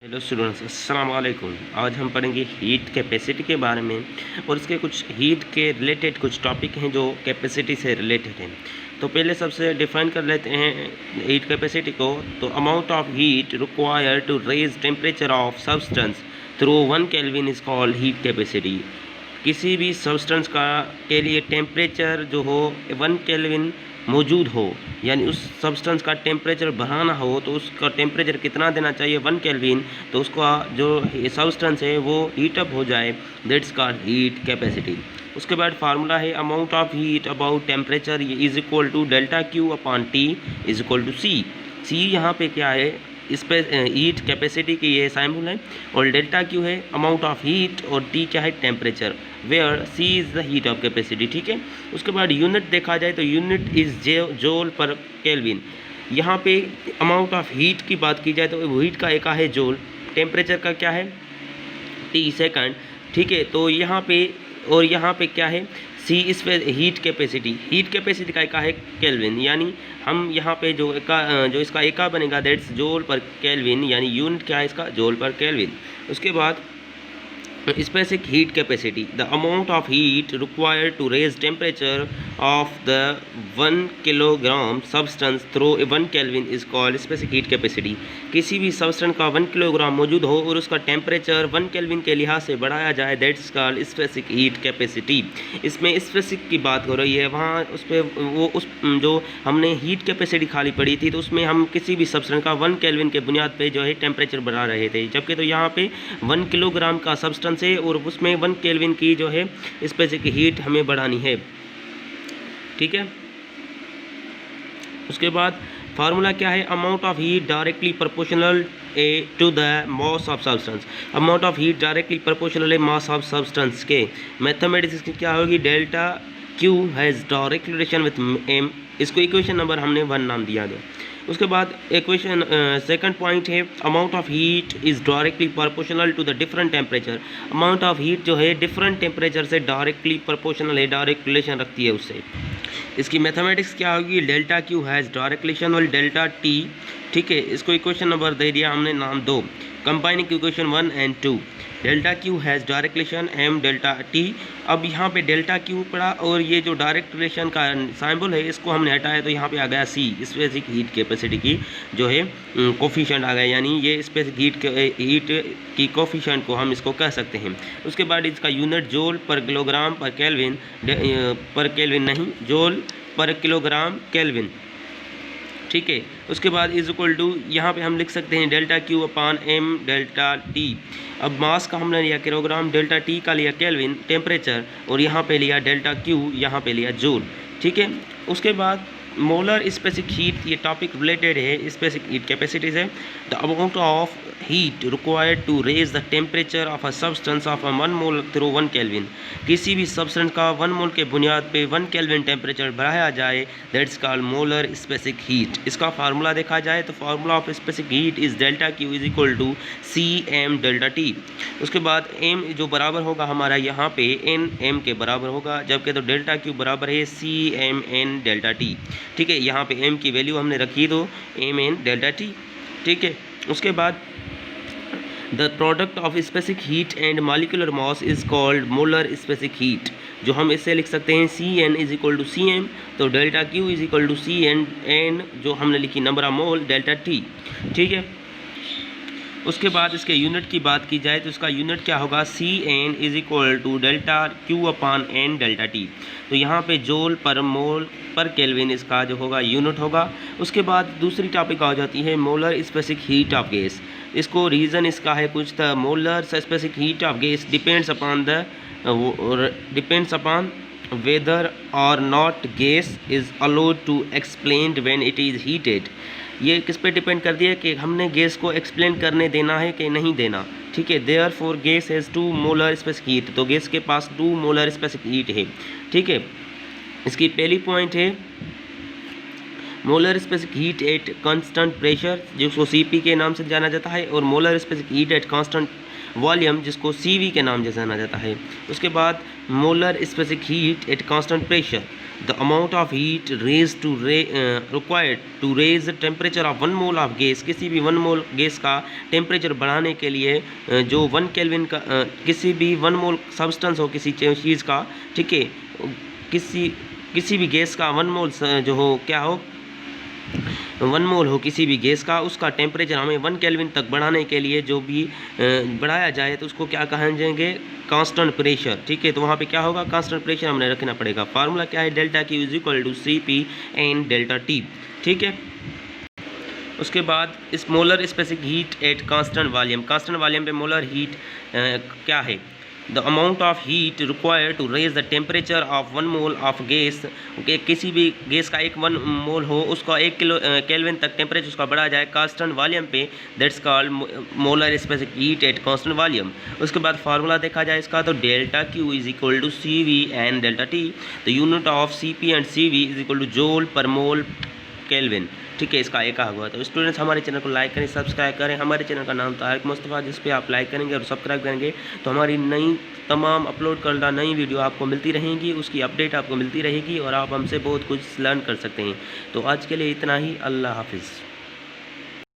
Hello students, अस्सलाम वालेकुम। आज हम पढ़ेंगे हीट कैपेसिटी के बारे में और इसके कुछ हीट के रिलेटेड कुछ टॉपिक हैं जो कैपेसिटी से रिलेटेड हैं। तो पहले सबसे डिफाइन कर लेते हैं हीट कैपेसिटी को। तो amount of heat required to raise temperature of substance through 1 kelvin is called heat capacity. किसी भी सब्सटेंस का के लिए टेम्परेचर जो हो 1 केल्विन मौजूद हो, यानी उस सब्सटेंस का टेम्परेचर बढ़ाना हो तो उसका टेम्परेचर कितना देना चाहिए 1 केल्विन, तो उसका जो सब्सटेंस है वो हीट अप हो जाए, दैट्स कॉल्ड हीट कैपेसिटी। उसके बाद फार्मूला है amount of heat about temperature is equal to delta Q upon T is equal to C. C यहाँ पे क्या है, इस पे हीट कैपेसिटी की ये साइम्बल है और डेल्टा क्यू है अमाउंट ऑफ हीट और टी क्या है temperature, where C is the heat of capacity. ठीक है। उसके बाद यूनिट देखा जाए तो यूनिट इज़ जोल पर केल्विन। यहाँ पे अमाउंट ऑफ हीट की बात की जाए तो हीट का एक है जोल, टेम्परेचर का क्या है टी सेकंड। ठीक है। तो यहाँ पे क्या है सी, इस पे हीट कैपेसिटी का एका है केल्विन, यानी हम यहाँ पे जो इसका एका बनेगा दैट्स जोल पर केल्विन, यानी यूनिट क्या है इसका जोल पर केल्विन। उसके बाद specific heat capacity, the amount of heat required to raise temperature of the 1 kilogram substance through 1 kelvin is called specific heat capacity. किसी भी सब्सटेंस का 1 किलोग्राम मौजूद हो और उसका टेम्परेचर 1 केल्विन के लिहाज से बढ़ाया जाए, that's called specific heat capacity. इसमें स्पेसिफिक की बात हो रही है, वहाँ उस पर उस जो हमने हीट कैपेसिटी खाली पड़ी थी तो उसमें हम किसी भी सब्सटेंस का 1 केल्विन के बुनियाद पे जो है टेम्परेचर बढ़ा रहे थे, जबकि तो यहाँ पे 1 किलोग्राम का सब्सटेंस है और उसमें 1 केल्विन की जो है स्पेसिफिक हीट हमें बढ़ानी है। ठीक है। उसके बाद फार्मूला क्या है, amount of heat directly proportional to the mass of substance. Amount of heat directly proportional है मास ऑफ सब्सटेंस के। मैथमेटिक्स की क्या होगी, delta Q has direct relation with M. इसको इक्वेशन नंबर हमने 1 नाम दिया गया। उसके बाद इक्वेशन सेकंड पॉइंट है amount of heat is directly proportional to the different temperature. Amount of heat जो है डिफरेंट टेम्परेचर से डायरेक्टली प्रोपोर्शनल है, डायरेक्ट रिलेशन रखती है उससे। इसकी मैथमेटिक्स क्या होगी, delta Q has direct relation और डेल्टा टी। ठीक है। इसको इक्वेशन नंबर दे दिया हमने नाम 2, combining equation 1 and 2। Delta Q has direct relation M delta T. अब यहाँ पे डेल्टा क्यू पड़ा और ये जो डायरेक्ट रिलेशन का साइंबल है इसको हमने हटाया तो यहाँ पे आ गया सी, स्पेसिफिक हीट कैपेसिटी की जो है कोफिशिएंट आ गया, यानी ये स्पेसिफिक हीट की कोफिशिएंट को हम इसको कह सकते हैं। उसके बाद इसका यूनिट जोल पर किलोग्राम पर केल्विन नहीं, जोल पर किलोग्राम केल्विन। ठीक है। उसके बाद इज इक्वल टू यहाँ पे हम लिख सकते हैं delta Q upon M delta T. अब मास का हमने लिया किलोग्राम, डेल्टा टी का लिया केल्विन टेम्परेचर, और यहाँ पे लिया डेल्टा क्यू, यहाँ पे लिया जूल। ठीक है। उसके बाद मोलर स्पेसिफिक हीट, ये टॉपिक रिलेटेड है स्पेसिफिक हीट कैपेसिटी से। The amount of heat required to raise the temperature of a substance of 1 mole through 1 kelvin. किसी भी सब्सटेंस का 1 मोल के बुनियाद पे 1 केल्विन टेम्परेचर बढ़ाया जाए, that's called molar specific heat. इसका फार्मूला देखा जाए तो formula of specific heat is delta Q is equal to C M delta T. उसके बाद एम जो बराबर होगा हमारा यहाँ पे एन एम के बराबर होगा, जबकि तो डेल्टा क्यू बराबर है C M N delta T. ठीक है। यहाँ पे m की वैल्यू हमने रखी तो एम एन डेल्टा टी। ठीक है। उसके बाद the product of specific heat and molecular mass is called molar specific heat, जो हम इससे लिख सकते हैं C N is equal to C M, तो delta Q is equal to C N N जो हमने लिखी number of mole delta T. ठीक है। उसके बाद इसके यूनिट की बात की जाए तो इसका यूनिट क्या होगा, C N is equal to delta Q upon N delta T. तो यहाँ पे जोल पर मोल पर केल्विन इसका जो होगा यूनिट होगा। उसके बाद दूसरी टॉपिक आ जाती है molar specific heat of gas. इसको रीज़न इसका है कुछ था, molar specific heat of gas depends upon whether और not gas is allowed to explain when it is heated. ये किस पे डिपेंड करती है कि हमने गैस को एक्सप्लेन करने देना है कि नहीं देना। ठीक है। Therefore gas has 2 molar specific heat, तो गैस के पास 2 मोलर स्पेसिफिक हीट है। ठीक है। इसकी पहली पॉइंट है molar specific heat at constant pressure, जिसको CP के नाम से जाना जाता है, और molar specific heat at constant volume जिसको CV के नाम से जाना जाता है। उसके बाद molar specific heat at constant pressure, the amount of heat raise to required to raise temperature of 1 mole of gas, किसी भी 1 मोल गैस का टेम्परेचर बढ़ाने के लिए जो 1 केल्विन का किसी भी 1 मोल सब्सटेंस हो किसी चीज़ का, ठीक है, किसी भी गैस का 1 मोल जो हो क्या हो 1 मोल हो किसी भी गैस का, उसका टेम्परेचर हमें 1 केल्विन तक बढ़ाने के लिए जो भी बढ़ाया जाए तो उसको क्या कहा जाएंगे, कांस्टेंट प्रेशर, ठीक है। तो वहाँ पे क्या होगा, कांस्टेंट प्रेशर हमने रखना पड़ेगा। फार्मूला क्या है, delta Q is equal to CP and delta T, ठीक है। उसके बाद इस molar specific heat at constant volume, constant volume पे मोलर हीट क्या है, the amount of heat required to raise the temperature of 1 mole of gas, किसी भी गैस का 1 मोल हो उसका 1 केल्विन तक टेम्परेचर उसका बढ़ा जाए कांस्टेंट वॉल्यूम पे, that's called molar specific heat at constant volume. उसके बाद फार्मूला देखा जाए इसका तो delta Q is equal to CV and delta T, the unit of CP and CV is equal to joule per mole kelvin, ठीक है। इसका एक हुआ। तो स्टूडेंट्स हमारे चैनल को लाइक करें, सब्सक्राइब करें। हमारे चैनल का नाम तारिक मुस्तफ़ा, जिस पे आप लाइक करेंगे और सब्सक्राइब करेंगे तो हमारी नई तमाम अपलोड करना नई वीडियो आपको मिलती रहेंगी, उसकी अपडेट आपको मिलती रहेगी और आप हमसे बहुत कुछ लर्न कर सकते हैं। तो आज के लिए इतना ही, अल्लाह हाफिज़।